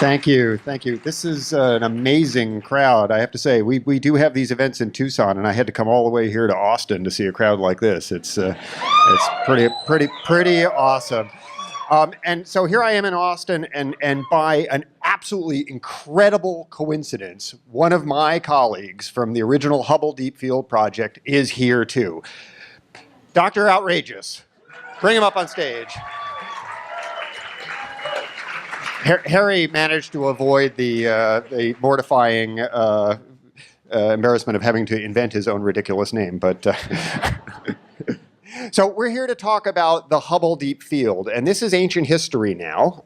Thank you, thank you. This is an amazing crowd, I have to say. We do have these events in Tucson, and I had to come all the way here to Austin to see a crowd like this. It's pretty awesome. And so here I am in Austin, and by an absolutely incredible coincidence, one of my colleagues from the original Hubble Deep Field project is here too. Dr. Outrageous. Bring him up on stage. Harry managed to avoid the mortifying embarrassment of having to invent his own ridiculous name, but so we're here to talk about the Hubble Deep Field, and this is ancient history now,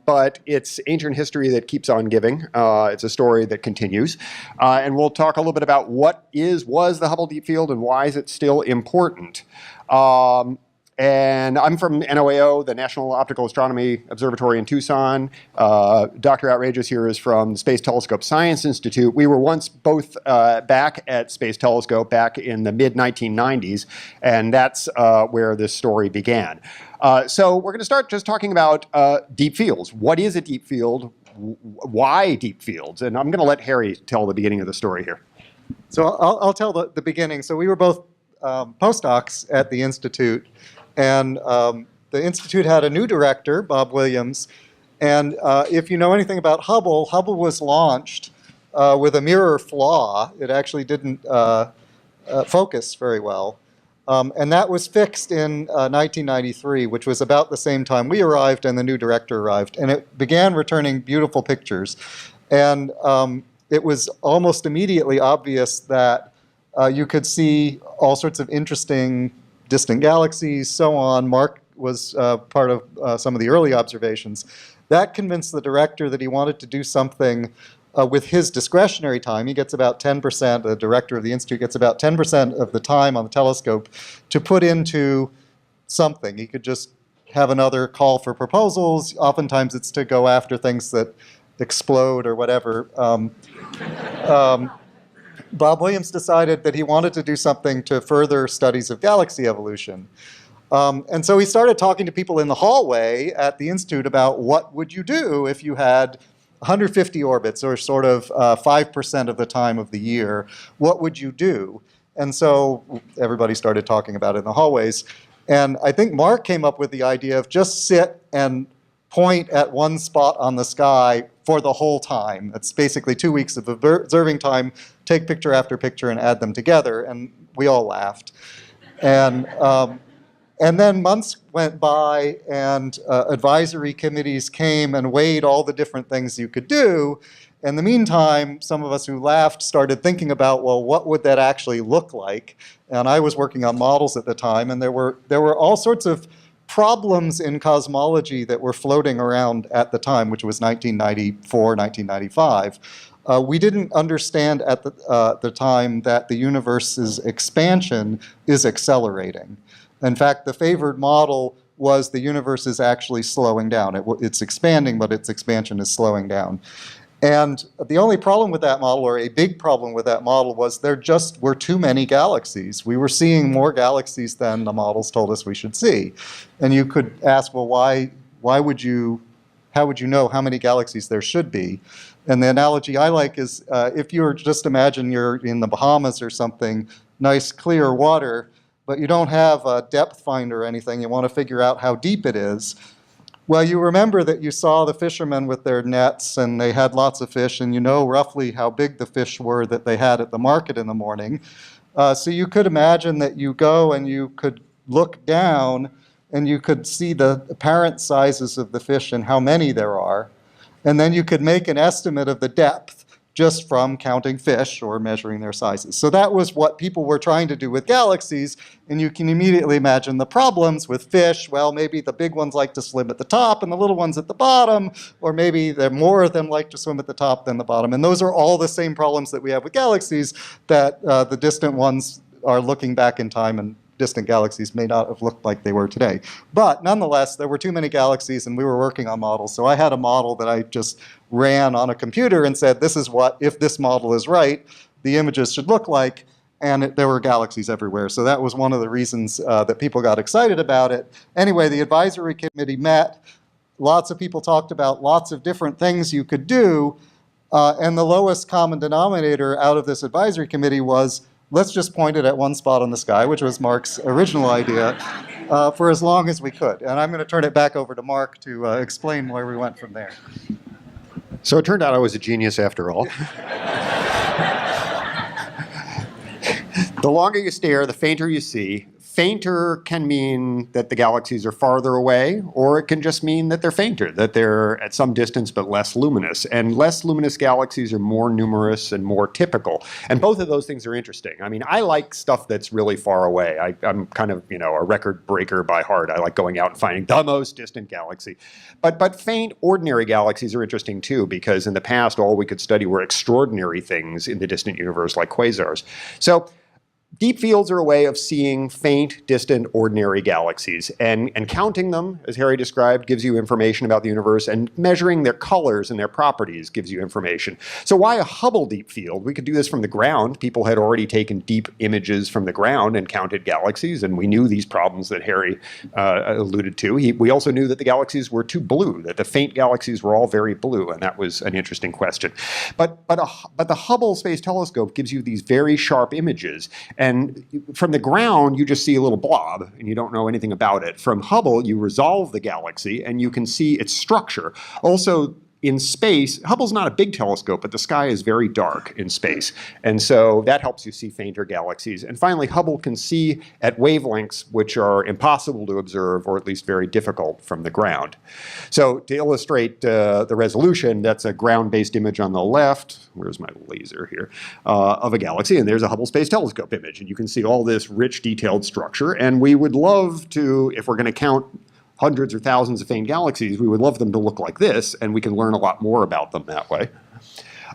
but it's ancient history that keeps on giving. It's a story that continues, and we'll talk a little bit about what was the Hubble Deep Field and why is it still important. And I'm from NOAO, the National Optical Astronomy Observatory in Tucson. Dr. Outrageous here is from the Space Telescope Science Institute. We were once both back at Space Telescope back in the mid-1990s, and that's where this story began. So we're going to start just talking about deep fields. What is a deep field? Why deep fields? And I'm going to let Harry tell the beginning of the story here. So I'll tell the beginning. So we were both postdocs at the Institute. And the Institute had a new director, Bob Williams. And if you know anything about Hubble, Hubble was launched with a mirror flaw. It actually didn't focus very well. And that was fixed in 1993, which was about the same time we arrived and the new director arrived. And it began returning beautiful pictures. And it was almost immediately obvious that you could see all sorts of interesting distant galaxies, so on. Mark was part of some of the early observations. That convinced the director that he wanted to do something with his discretionary time. He gets about 10%, the director of the Institute gets about 10% of the time on the telescope to put into something. He could just have another call for proposals. Oftentimes it's to go after things that explode or whatever. Bob Williams decided that he wanted to do something to further studies of galaxy evolution. And so he started talking to people in the hallway at the Institute about what would you do if you had 150 orbits, or sort of 5% of the time of the year. What would you do? And so everybody started talking about it in the hallways. And I think Mark came up with the idea of just sit and point at one spot on the sky for the whole time. It's basically 2 weeks of observing time, take picture after picture and add them together, and we all laughed. And then months went by, and advisory committees came and weighed all the different things you could do. In the meantime, some of us who laughed started thinking about, well, what would that actually look like? And I was working on models at the time, and there were all sorts of problems in cosmology that were floating around at the time, which was 1994, 1995. We didn't understand at the time that the universe's expansion is accelerating. In fact, the favored model was the universe is actually slowing down. It's expanding, but its expansion is slowing down. And the only problem with that model, or a big problem with that model, was there just were too many galaxies. We were seeing more galaxies than the models told us we should see. And you could ask, well, how would you know how many galaxies there should be? And the analogy I like is if you were just imagine you're in the Bahamas or something, nice clear water, but you don't have a depth finder or anything, you want to figure out how deep it is. Well, you remember that you saw the fishermen with their nets, and they had lots of fish, and you know roughly how big the fish were that they had at the market in the morning. So you could imagine that you go and you could look down, and you could see the apparent sizes of the fish and how many there are. And then you could make an estimate of the depth just from counting fish or measuring their sizes. So that was what people were trying to do with galaxies, and you can immediately imagine the problems with fish. Well, maybe the big ones like to swim at the top and the little ones at the bottom, or maybe more of them like to swim at the top than the bottom. And those are all the same problems that we have with galaxies, that the distant ones are looking back in time, and distant galaxies may not have looked like they were today. But nonetheless, there were too many galaxies, and we were working on models. So I had a model that I just ran on a computer and said, this is what, if this model is right, the images should look like. And there were galaxies everywhere. So that was one of the reasons that people got excited about it. Anyway, the advisory committee met. lots of people talked about lots of different things you could do, and the lowest common denominator out of this advisory committee was, let's just point it at one spot on the sky, which was Mark's original idea, for as long as we could. And I'm going to turn it back over to Mark to explain where we went from there. So it turned out I was a genius after all. The longer you stare, the fainter you see. Fainter can mean that the galaxies are farther away, or it can just mean that they're fainter, that they're at some distance but less luminous. And less luminous galaxies are more numerous and more typical. And both of those things are interesting. I mean, I like stuff that's really far away. I'm kind of, a record breaker by heart. I like going out and finding the most distant galaxy. But faint, ordinary galaxies are interesting too, because in the past, all we could study were extraordinary things in the distant universe, like quasars. So deep fields are a way of seeing faint, distant, ordinary galaxies. And counting them, as Harry described, gives you information about the universe, and measuring their colors and their properties gives you information. So why a Hubble Deep Field? We could do this from the ground. People had already taken deep images from the ground and counted galaxies, and we knew these problems that Harry alluded to. We also knew that the galaxies were too blue, that the faint galaxies were all very blue, and that was an interesting question. But the Hubble Space Telescope gives you these very sharp images. And from the ground, you just see a little blob, and you don't know anything about it. From Hubble, you resolve the galaxy, and you can see its structure. Also, in space, Hubble's not a big telescope, but the sky is very dark in space. And so that helps you see fainter galaxies. And finally, Hubble can see at wavelengths which are impossible to observe, or at least very difficult from the ground. So to illustrate the resolution, that's a ground-based image on the left. Where's my laser here? Of a galaxy, and there's a Hubble Space Telescope image. And you can see all this rich, detailed structure. And we would love to, if we're going to count hundreds or thousands of faint galaxies, we would love them to look like this, and we can learn a lot more about them that way.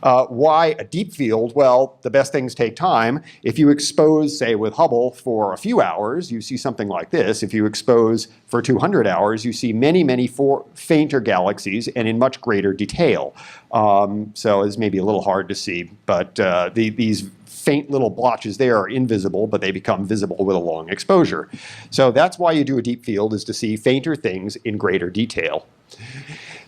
Why a deep field? Well, the best things take time. If you expose, say, with Hubble for a few hours, you see something like this. If you expose for 200 hours, you see many, many fainter galaxies and in much greater detail. So it's maybe a little hard to see, but these faint little blotches there are invisible, but they become visible with a long exposure. So that's why you do a deep field, is to see fainter things in greater detail.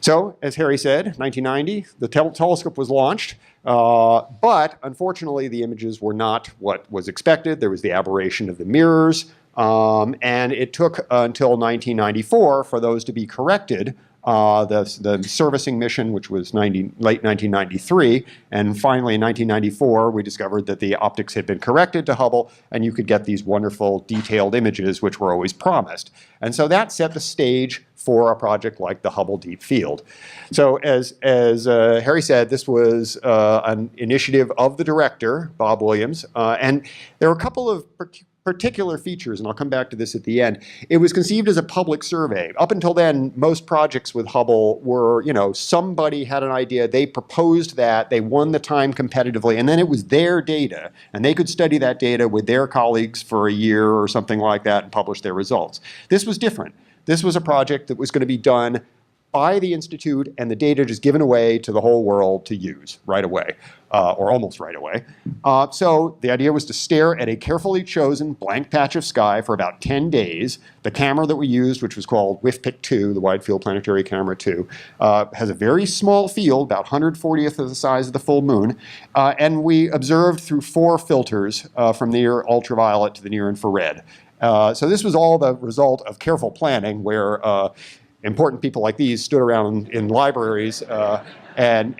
So, as Harry said, 1990, the telescope was launched, but unfortunately the images were not what was expected. There was the aberration of the mirrors, and it took until 1994 for those to be corrected. The servicing mission, which was late 1993, and finally in 1994 we discovered that the optics had been corrected to Hubble, and you could get these wonderful detailed images which were always promised. And so that set the stage for a project like the Hubble Deep Field. So as Harry said, this was an initiative of the director, Bob Williams, and there were a couple of particular features, and I'll come back to this at the end. It was conceived as a public survey. Up until then, most projects with Hubble were, somebody had an idea, they proposed that, they won the time competitively, and then it was their data, and they could study that data with their colleagues for a year or something like that and publish their results. This was different. This was a project that was going to be done by the Institute, and the data just given away to the whole world to use right away, or almost right away. So the idea was to stare at a carefully chosen blank patch of sky for about 10 days. The camera that we used, which was called WIFPIC 2, the Wide Field Planetary Camera 2, has a very small field, about 140th of the size of the full moon, and we observed through 4 filters from near ultraviolet to the near infrared. So this was all the result of careful planning, where important people like these stood around in libraries and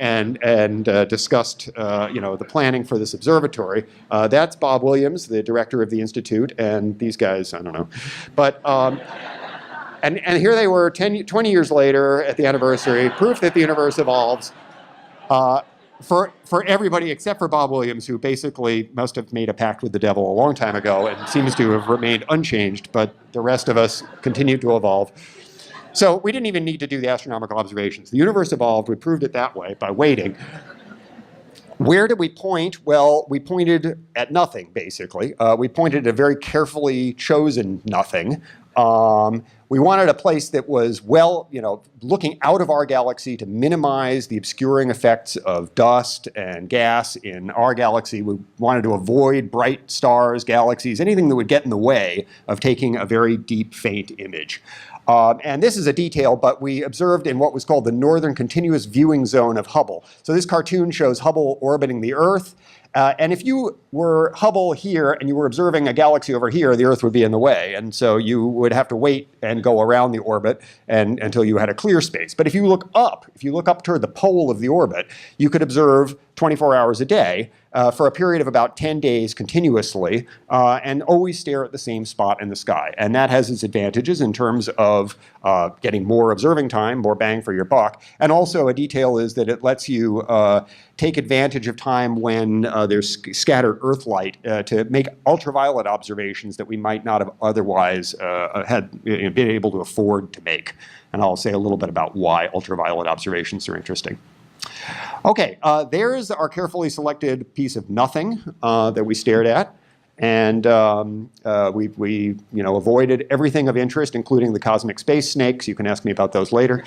discussed, the planning for this observatory. That's Bob Williams, the director of the Institute, and these guys, I don't know. But, and here they were 20 years later at the anniversary, proof that the universe evolves. For everybody except for Bob Williams, who basically must have made a pact with the devil a long time ago and seems to have remained unchanged, but the rest of us continued to evolve. So we didn't even need to do the astronomical observations. The universe evolved, we proved it that way by waiting. Where did we point? Well, we pointed at nothing, basically. We pointed at a very carefully chosen nothing. We wanted a place that was well, looking out of our galaxy to minimize the obscuring effects of dust and gas in our galaxy. We wanted to avoid bright stars, galaxies, anything that would get in the way of taking a very deep, faint image. And this is a detail, but we observed in what was called the Northern Continuous Viewing Zone of Hubble. So this cartoon shows Hubble orbiting the Earth. And if you were Hubble here and you were observing a galaxy over here, the Earth would be in the way. And so you would have to wait and go around the orbit until you had a clear space. But if you look up toward the pole of the orbit, you could observe 24 hours a day for a period of about 10 days continuously and always stare at the same spot in the sky. And that has its advantages in terms of getting more observing time, more bang for your buck. And also a detail is that it lets you take advantage of time when there's scattered Earth light to make ultraviolet observations that we might not have otherwise been able to afford to make. And I'll say a little bit about why ultraviolet observations are interesting. Okay, there's our carefully selected piece of nothing that we stared at. And we avoided everything of interest, including the cosmic space snakes. You can ask me about those later.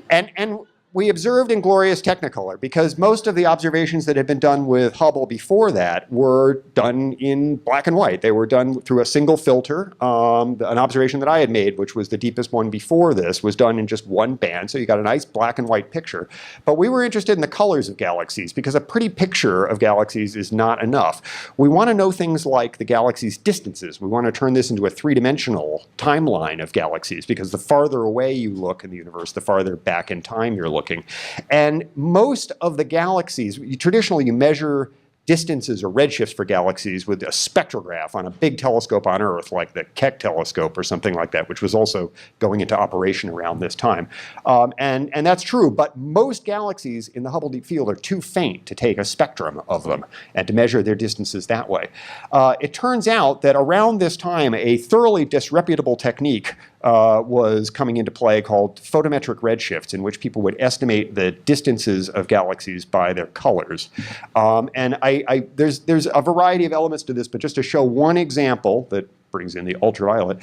And we observed in glorious Technicolor because most of the observations that had been done with Hubble before that were done in black and white. They were done through a single filter. An observation that I had made, which was the deepest one before this, was done in just one band. So you got a nice black and white picture. But we were interested in the colors of galaxies because a pretty picture of galaxies is not enough. We want to know things like the galaxy's distances. We want to turn this into a three-dimensional timeline of galaxies because the farther away you look in the universe, the farther back in time you're looking. And most of the galaxies, traditionally you measure distances or redshifts for galaxies with a spectrograph on a big telescope on Earth, like the Keck telescope or something like that, which was also going into operation around this time. And that's true, but most galaxies in the Hubble Deep Field are too faint to take a spectrum of them and to measure their distances that way. It turns out that around this time, a thoroughly disreputable technique was coming into play called photometric redshifts, in which people would estimate the distances of galaxies by their colors. And there's a variety of elements to this, but just to show one example that brings in the ultraviolet.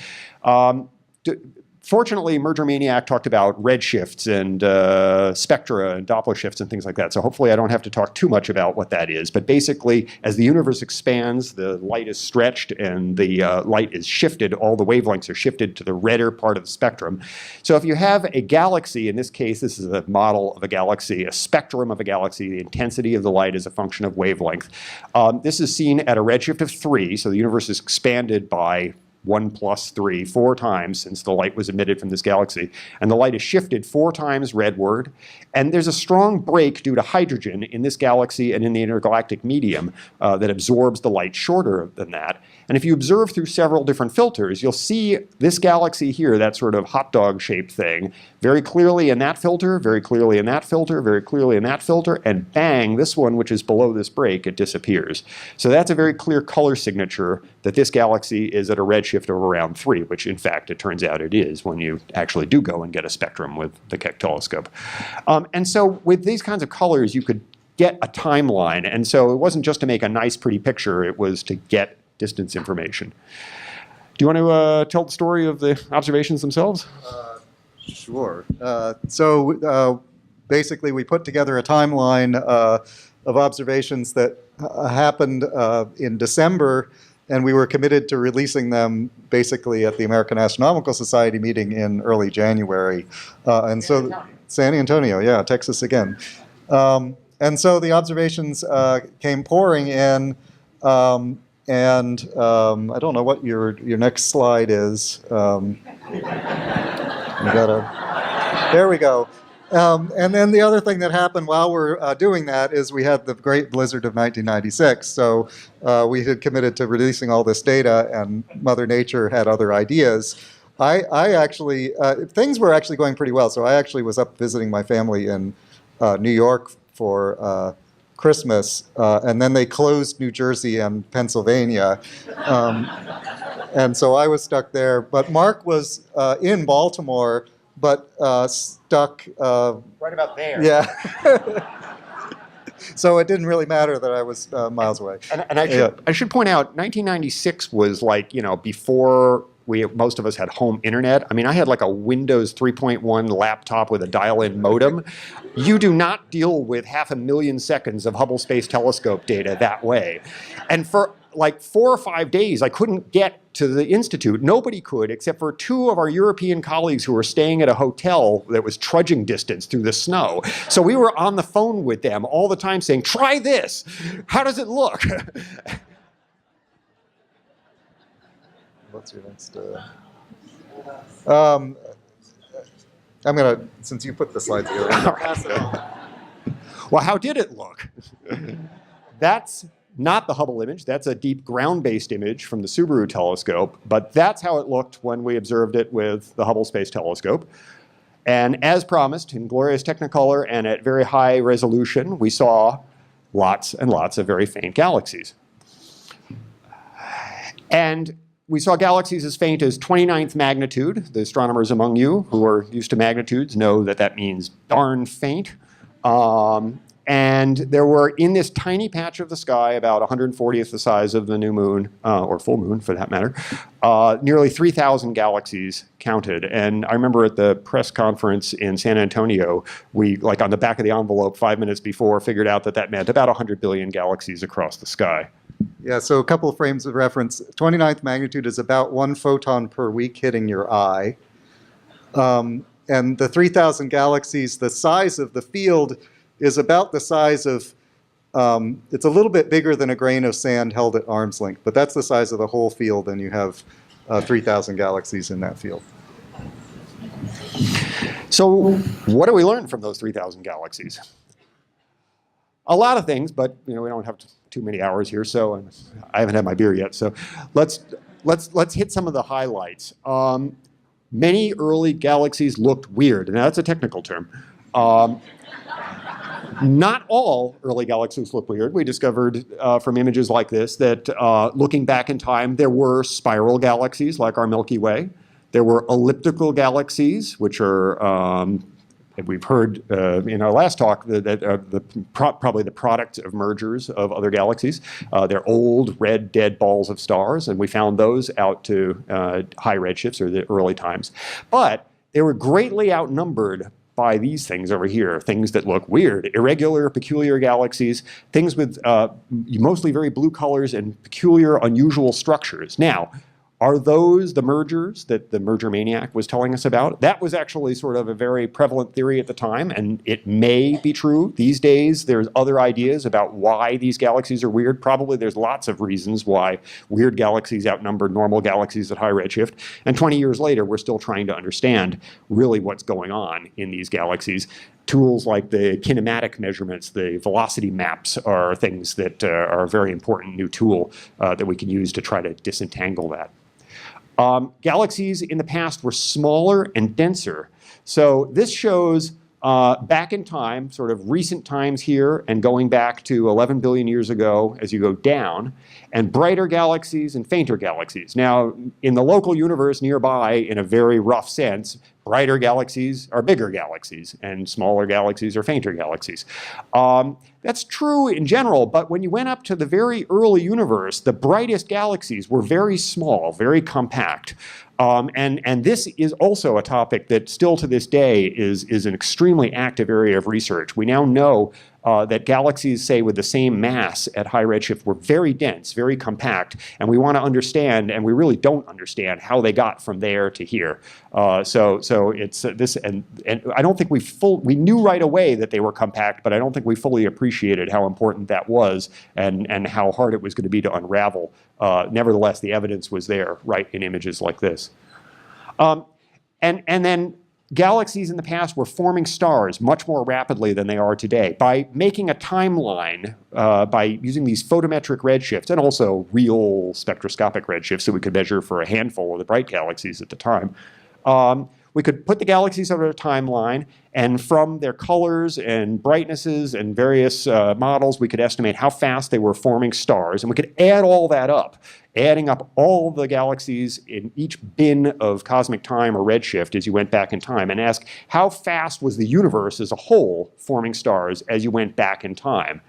Fortunately, Merger Maniac talked about redshifts and spectra and Doppler shifts and things like that. So hopefully I don't have to talk too much about what that is. But basically, as the universe expands, the light is stretched and the light is shifted. All the wavelengths are shifted to the redder part of the spectrum. So if you have a galaxy, in this case, this is a model of a galaxy, a spectrum of a galaxy, the intensity of the light is a function of wavelength. This is seen at a redshift of 3. So the universe is expanded by 1 plus 3, 4 times since the light was emitted from this galaxy. And the light is shifted 4 times redward. And there's a strong break due to hydrogen in this galaxy and in the intergalactic medium that absorbs the light shorter than that. And if you observe through several different filters, you'll see this galaxy here, that sort of hot dog shaped thing, very clearly in that filter, very clearly in that filter, very clearly in that filter, and bang, this one, which is below this break, it disappears. So that's a very clear color signature that this galaxy is at a redshift of around 3, which in fact it turns out it is when you actually do go and get a spectrum with the Keck telescope. And so with these kinds of colors, you could get a timeline. And so it wasn't just to make a nice, pretty picture, it was to get distance information. Do you want to tell the story of the observations themselves? Sure. So basically, we put together a timeline of observations that happened in December, and we were committed to releasing them basically at the American Astronomical Society meeting in early January. And so San Antonio, yeah, Texas again. And so the observations came pouring in. And I don't know what your next slide is. There we go. And then the other thing that happened while we're doing that is we had the great blizzard of 1996. So we had committed to releasing all this data, and Mother Nature had other ideas. I actually, things were actually going pretty well. So I actually was up visiting my family in New York for Christmas, and then they closed New Jersey and Pennsylvania. And so I was stuck there. But Mark was in Baltimore, but stuck... right about there. Yeah. So it didn't really matter that I was miles away. And I should point out, 1996 was like, before most of us had home internet. I mean, I had like a Windows 3.1 laptop with a dial-in modem. You do not deal with 500,000 seconds of Hubble Space Telescope data that way. And for like 4 or 5 days, I couldn't get to the Institute. Nobody could, except for 2 of our European colleagues who were staying at a hotel that was trudging distance through the snow. So we were on the phone with them all the time saying, try this. How does it look? What's your next? I'm gonna, since you put the slides together, I'm gonna pass it on. Well, how did it look? That's not the Hubble image. That's a deep ground-based image from the Subaru telescope, but that's how it looked when we observed it with the Hubble Space Telescope. And as promised, in glorious Technicolor and at very high resolution, we saw lots and lots of very faint galaxies. And we saw galaxies as faint as 29th magnitude. The astronomers among you who are used to magnitudes know that that means darn faint. And there were, in this tiny patch of the sky, about 140th the size of the new moon, or full moon for that matter, nearly 3,000 galaxies counted. And I remember at the press conference in San Antonio, we, like on the back of the envelope 5 minutes before, figured out that that meant about 100 billion galaxies across the sky. Yeah, so a couple of frames of reference. 29th magnitude is about 1 photon per week hitting your eye. And the 3,000 galaxies, the size of the field is about the size of, it's a little bit bigger than a grain of sand held at arm's length, but that's the size of the whole field, and you have 3,000 galaxies in that field. So what do we learn from those 3,000 galaxies? A lot of things, but we don't have too many hours here, so I haven't had my beer yet. So let's hit some of the highlights. Many early galaxies looked weird, and that's a technical term. Not all early galaxies look weird. We discovered from images like this that looking back in time, there were spiral galaxies like our Milky Way. There were elliptical galaxies, which are we've heard in our last talk probably the product of mergers of other galaxies. They're old, red, dead balls of stars, and we found those out to high redshifts, or the early times. But they were greatly outnumbered by these things over here, things that look weird, irregular, peculiar galaxies, things with mostly very blue colors and peculiar, unusual structures. Now, are those the mergers that the merger maniac was telling us about? That was actually sort of a very prevalent theory at the time, and it may be true. These days, there's other ideas about why these galaxies are weird. Probably there's lots of reasons why weird galaxies outnumber normal galaxies at high redshift. And 20 years later, we're still trying to understand really what's going on in these galaxies. Tools like the kinematic measurements, the velocity maps, are things that are a very important new tool that we can use to try to disentangle that. Galaxies in the past were smaller and denser. So this shows back in time, sort of recent times here, and going back to 11 billion years ago as you go down, and brighter galaxies and fainter galaxies. Now, in the local universe nearby, in a very rough sense, brighter galaxies are bigger galaxies, and smaller galaxies are fainter galaxies. That's true in general, but when you went up to the very early universe, the brightest galaxies were very small, very compact. And this is also a topic that still to this day is an extremely active area of research. We now know that galaxies, say, with the same mass at high redshift were very dense, very compact, and we want to understand, and we really don't understand, how they got from there to here. So it's this, and I don't think we knew right away that they were compact, but I don't think we fully appreciated how important that was and how hard it was going to be to unravel. Nevertheless, the evidence was there, right, in images like this. And then galaxies in the past were forming stars much more rapidly than they are today. By making a timeline, by using these photometric redshifts, and also real spectroscopic redshifts that we could measure for a handful of the bright galaxies at the time, we could put the galaxies over a timeline, and from their colors and brightnesses and various models, we could estimate how fast they were forming stars, and we could add all that up, adding up all the galaxies in each bin of cosmic time or redshift as you went back in time, and ask how fast was the universe as a whole forming stars as you went back in time.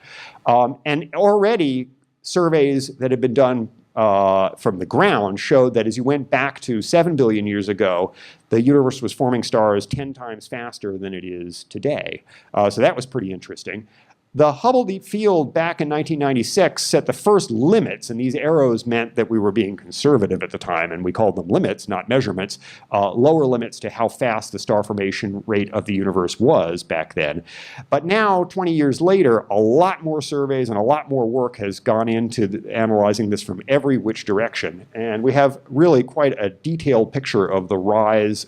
And already surveys that had been done from the ground showed that as you went back to 7 billion years ago, the universe was forming stars 10 times faster than it is today. So that was pretty interesting. The Hubble Deep Field back in 1996 set the first limits, and these arrows meant that we were being conservative at the time, and we called them limits, not measurements, lower limits to how fast the star formation rate of the universe was back then. But now, 20 years later, a lot more surveys and a lot more work has gone into analyzing this from every which direction, and we have really quite a detailed picture of the rise,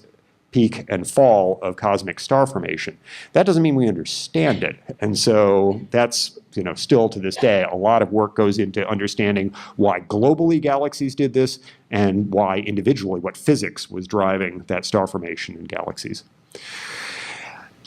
peak, and fall of cosmic star formation. That doesn't mean we understand it. And so that's, still to this day, a lot of work goes into understanding why globally galaxies did this and why individually, what physics was driving that star formation in galaxies.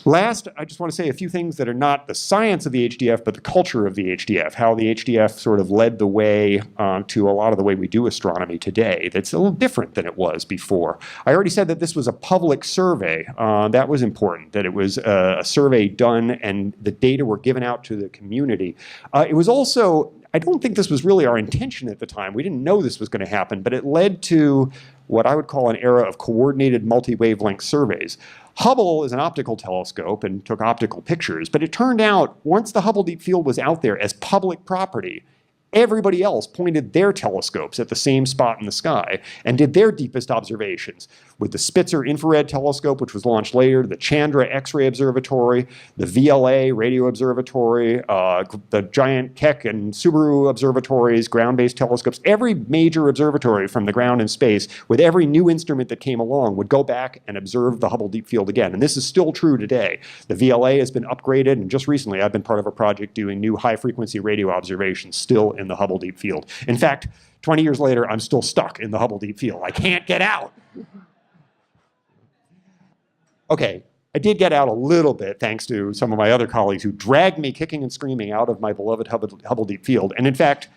Last, I just want to say a few things that are not the science of the HDF, but the culture of the HDF, how the HDF sort of led the way to a lot of the way we do astronomy today. That's a little different than it was before. I already said that this was a public survey. That was important, that it was a survey done and the data were given out to the community. It was also, I don't think this was really our intention at the time. We didn't know this was going to happen, but it led to what I would call an era of coordinated multi-wavelength surveys. Hubble is an optical telescope and took optical pictures, but it turned out once the Hubble Deep Field was out there as public property, everybody else pointed their telescopes at the same spot in the sky and did their deepest observations with the Spitzer Infrared Telescope, which was launched later, the Chandra X-ray Observatory, the VLA Radio Observatory, the giant Keck and Subaru observatories, ground-based telescopes. Every major observatory from the ground in space, with every new instrument that came along, would go back and observe the Hubble Deep Field again. And this is still true today. The VLA has been upgraded, and just recently I've been part of a project doing new high-frequency radio observations still in the Hubble Deep Field. In fact, 20 years later, I'm still stuck in the Hubble Deep Field. I can't get out. Okay, I did get out a little bit thanks to some of my other colleagues who dragged me kicking and screaming out of my beloved Hubble Deep Field. And in fact,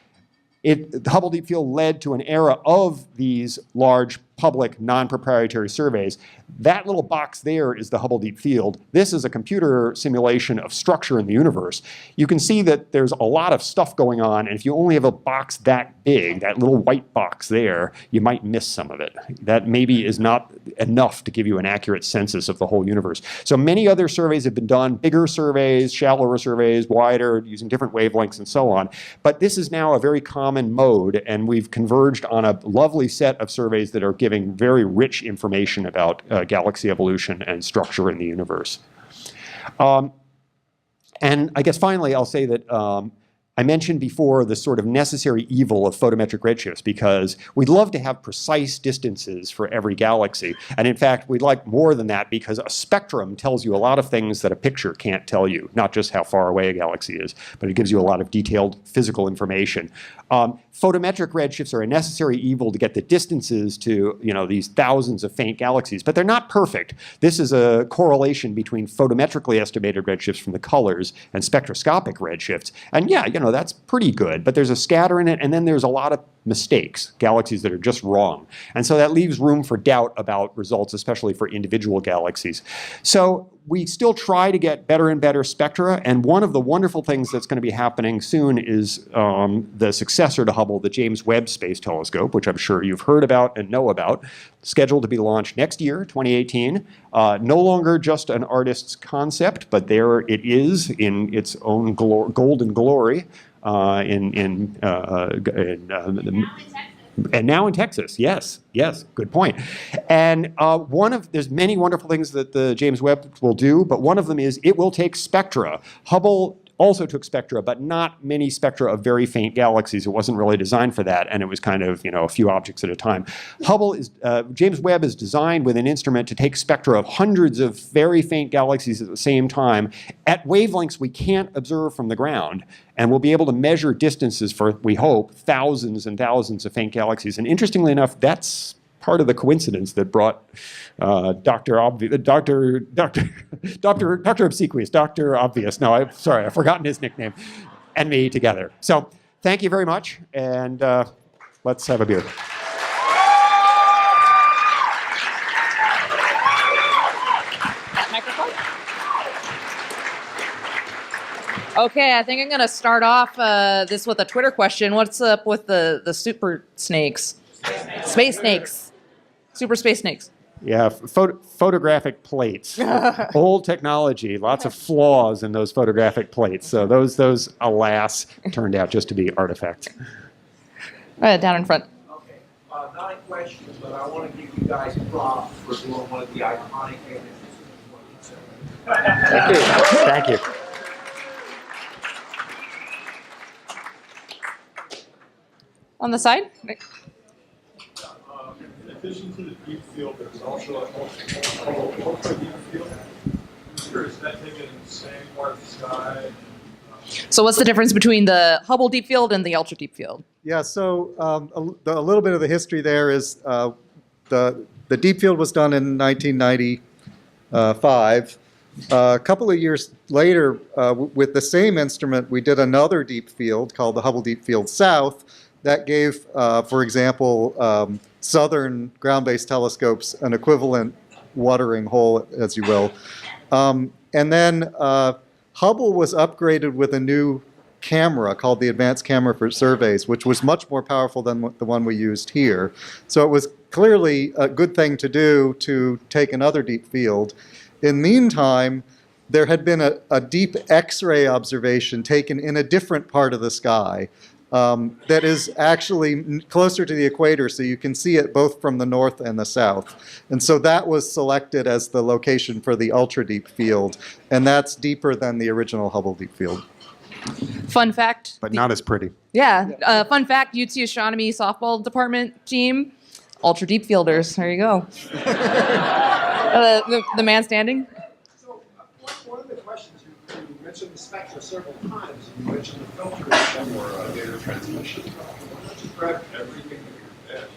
the Hubble Deep Field led to an era of these large public non-proprietary surveys. That little box there is the Hubble Deep Field. This is a computer simulation of structure in the universe. You can see that there's a lot of stuff going on, and if you only have a box that big, that little white box there, you might miss some of it. That maybe is not enough to give you an accurate census of the whole universe. So many other surveys have been done, bigger surveys, shallower surveys, wider, using different wavelengths and so on. But this is now a very common mode, and we've converged on a lovely set of surveys that are giving very rich information about galaxy evolution and structure in the universe. And I guess finally I'll say that I mentioned before the sort of necessary evil of photometric redshifts, because we'd love to have precise distances for every galaxy. And in fact, we'd like more than that, because a spectrum tells you a lot of things that a picture can't tell you, not just how far away a galaxy is, but it gives you a lot of detailed physical information. Photometric redshifts are a necessary evil to get the distances to these thousands of faint galaxies, but they're not perfect. This is a correlation between photometrically estimated redshifts from the colors and spectroscopic redshifts. And yeah, that's pretty good, but there's a scatter in it, and then there's a lot of mistakes, galaxies that are just wrong. And so that leaves room for doubt about results, especially for individual galaxies. So we still try to get better and better spectra, and one of the wonderful things that's going to be happening soon is the successor to Hubble, the James Webb Space Telescope, which I'm sure you've heard about and know about, scheduled to be launched next year, 2018. No longer just an artist's concept, but there it is in its own golden glory. And now in Texas, yes, good point. And there's many wonderful things that the James Webb will do, but one of them is it will take spectra. Hubble also took spectra, but not many spectra of very faint galaxies. It wasn't really designed for that, and it was kind of a few objects at a time. James Webb is designed with an instrument to take spectra of hundreds of very faint galaxies at the same time at wavelengths we can't observe from the ground, and we'll be able to measure distances for, we hope, thousands and thousands of faint galaxies. And interestingly enough, that's part of the coincidence that brought Dr. Obsequious, Dr. Obvious, no, I'm sorry, I've forgotten his nickname, and me together. So thank you very much, and let's have a beer. Okay, I think I'm going to start off this with a Twitter question. What's up with the super snakes? Space snakes. Super space snakes. Yeah, photographic plates. Old technology, lots of flaws in those photographic plates. So those, alas, turned out just to be artifacts. Down in front. Okay, not a question, but I want to give you guys props for doing one of the iconic images of 2017. Thank you. On the side? In addition to the deep field, there's also a ultra deep field. Is that taken in the same part of the sky? So what's the difference between the Hubble Deep Field and the Ultra Deep Field? Yeah, so a little bit of the history there is the deep field was done in 1995. A couple of years later, with the same instrument, we did another deep field called the Hubble Deep Field South that gave, for example, southern ground-based telescopes an equivalent watering hole, as you will. And then Hubble was upgraded with a new camera called the Advanced Camera for Surveys, which was much more powerful than the one we used here. So it was clearly a good thing to do to take another deep field. In the meantime, there had been a deep X-ray observation taken in a different part of the sky that is actually closer to the equator, so you can see it both from the north and the south. And so that was selected as the location for the ultra-deep field, and that's deeper than the original Hubble Deep Field. Fun fact. But not as pretty. Yeah, fun fact, UT Astronomy softball department team, Ultra Deep Fielders. There you go. The man standing. So one of the questions, you mentioned the spectra several times. You mentioned the filtering for data transmission. Why don't you grab everything that you're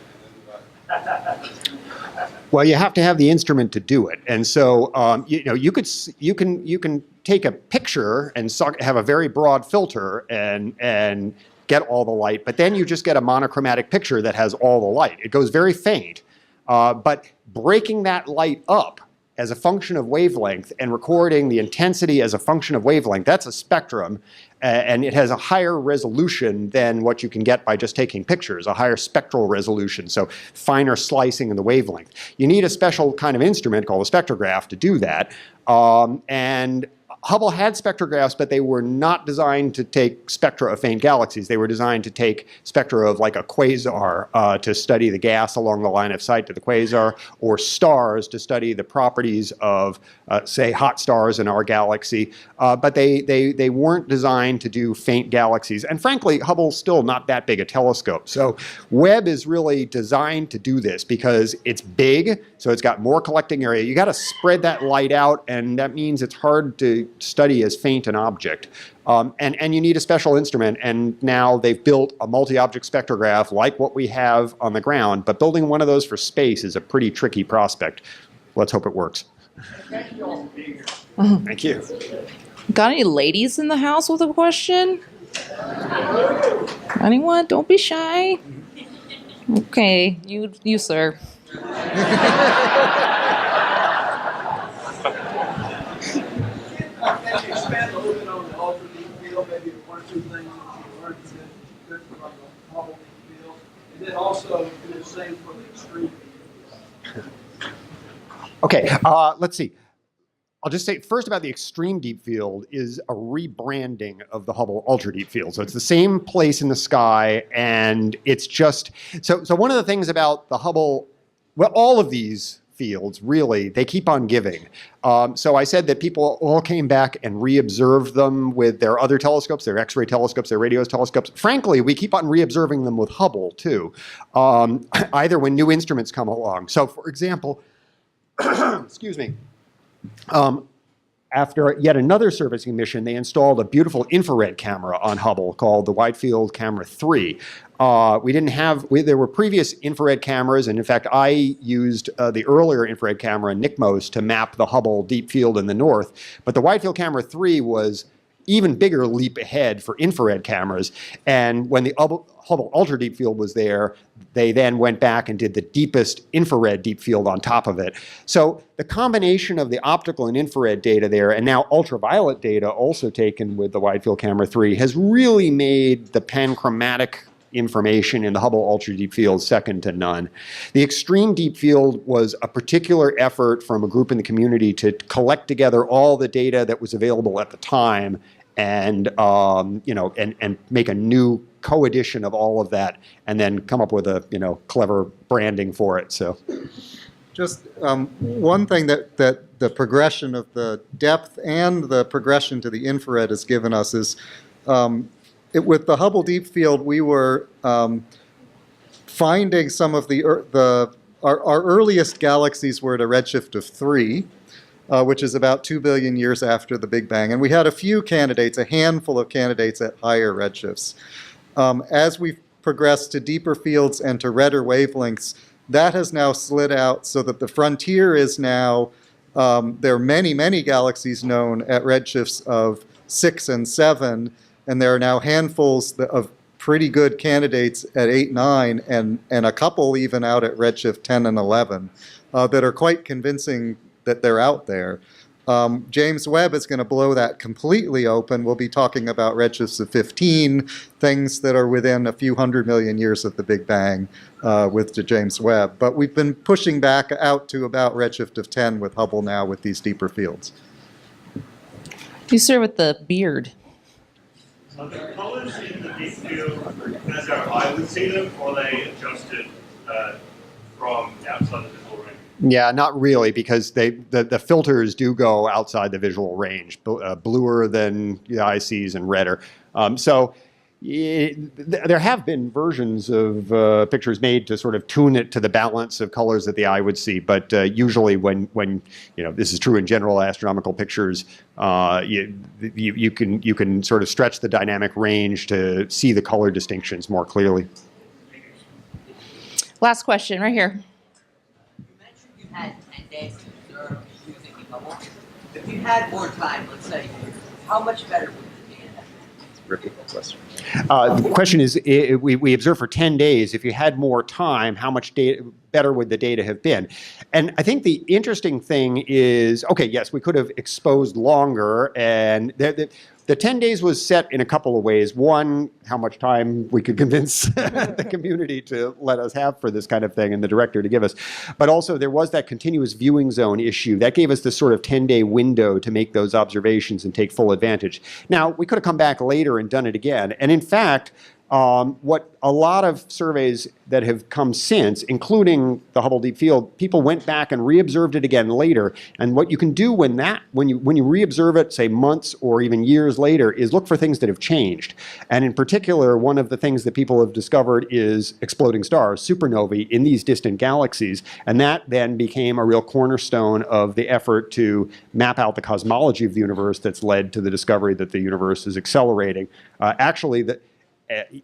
Well, you have to have the instrument to do it, and so you can take a picture and have a very broad filter and get all the light, but then you just get a monochromatic picture that has all the light. It goes very faint, but breaking that light up as a function of wavelength and recording the intensity as a function of wavelength, that's a spectrum, and it has a higher resolution than what you can get by just taking pictures, a higher spectral resolution, so finer slicing in the wavelength. You need a special kind of instrument called a spectrograph to do that, and Hubble had spectrographs, but they were not designed to take spectra of faint galaxies. They were designed to take spectra of like a quasar to study the gas along the line of sight to the quasar, or stars to study the properties of, say, hot stars in our galaxy. But they weren't designed to do faint galaxies. And frankly, Hubble's still not that big a telescope. So Webb is really designed to do this because it's big, so it's got more collecting area. You got to spread that light out, and that means it's hard to study as faint an object. And you need a special instrument, and now they've built a multi-object spectrograph like what we have on the ground, but building one of those for space is a pretty tricky prospect. Let's hope it works. Thank you all for being here. Thank you. Got any ladies in the house with a question? Anyone? Don't be shy. Okay, you sir. Can you expand a little bit on the ultra deep field, maybe one or two things that you learned from the Hubble deep field, and then also do the same for the extreme deep field? Okay, let's see. I'll just say first about the extreme deep field is a rebranding of the Hubble Ultra Deep Field. So it's the same place in the sky, and it's just, so one of the things about the Hubble, well, all of these fields, really, they keep on giving. So I said that people all came back and re-observed them with their other telescopes, their X-ray telescopes, their radio telescopes. Frankly, we keep on re-observing them with Hubble, too, either when new instruments come along. So, for example, excuse me, after yet another servicing mission, they installed a beautiful infrared camera on Hubble called the Wide Field Camera 3. There were previous infrared cameras, and in fact, I used the earlier infrared camera, NICMOS, to map the Hubble Deep Field in the north. But the Wide Field Camera 3 was even bigger leap ahead for infrared cameras. And when the Hubble Ultra Deep Field was there, they then went back and did the deepest infrared deep field on top of it. So the combination of the optical and infrared data there, and now ultraviolet data also taken with the Wide Field Camera 3, has really made the panchromatic information in the Hubble Ultra Deep Field second to none. The Extreme Deep Field was a particular effort from a group in the community to collect together all the data that was available at the time and and make a new co-edition of all of that, and then come up with a clever branding for it. So, just one thing that the progression of the depth and the progression to the infrared has given us is, with the Hubble Deep Field, we were finding some of our earliest galaxies were at a redshift of 3. Which is about 2 billion years after the Big Bang. And we had a few candidates, a handful of candidates at higher redshifts. As we've progressed to deeper fields and to redder wavelengths, that has now slid out so that the frontier is now, there are many, many galaxies known at redshifts of 6 and 7, and there are now handfuls of pretty good candidates at 8, 9, and a couple even out at redshift 10 and 11 that are quite convincing that they're out there. James Webb is going to blow that completely open. We'll be talking about redshifts of 15, things that are within a few 100 million years of the Big Bang with the James Webb. But we've been pushing back out to about redshift of 10 with Hubble now with these deeper fields. You sir with the beard. Are the colors in the deep field as our eye would see them, or are they adjusted from outside the visual range? yeah, not really, because the filters do go outside the visual range, bluer than the eye sees and redder. There have been versions of pictures made to sort of tune it to the balance of colors that the eye would see, but usually when this is true in general astronomical pictures, you can sort of stretch the dynamic range to see the color distinctions more clearly. Last question right here. You mentioned you had 10 days to observe using the Hubble. If you had more time, let's say, how much better would the data have been? Repeat the question. The question is, we observed for 10 days. If you had more time, how much better would the data have been? And I think the interesting thing is, okay, yes, we could have exposed longer, and the 10 days was set in a couple of ways. One, how much time we could convince the community to let us have for this kind of thing and the director to give us. But also there was that continuous viewing zone issue. That gave us this sort of 10-day window to make those observations and take full advantage. Now, we could have come back later and done it again. And in fact, what a lot of surveys that have come since, including the Hubble Deep Field, people went back and reobserved it again later. And what you can do when you reobserve it, say months or even years later, is look for things that have changed. And in particular, one of the things that people have discovered is exploding stars, supernovae, in these distant galaxies. And that then became a real cornerstone of the effort to map out the cosmology of the universe that's led to the discovery that the universe is accelerating.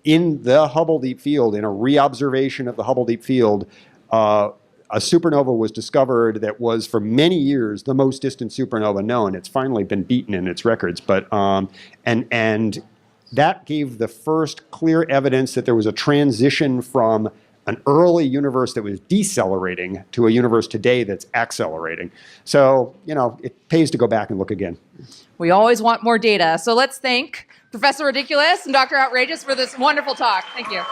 In the Hubble Deep Field, in a reobservation of the Hubble Deep Field, a supernova was discovered that was for many years the most distant supernova known. It's finally been beaten in its records, but and that gave the first clear evidence that there was a transition from an early universe that was decelerating to a universe today that's accelerating. So, it pays to go back and look again. We always want more data. So let's thank Professor Ridiculous and Dr. Outrageous for this wonderful talk. Thank you.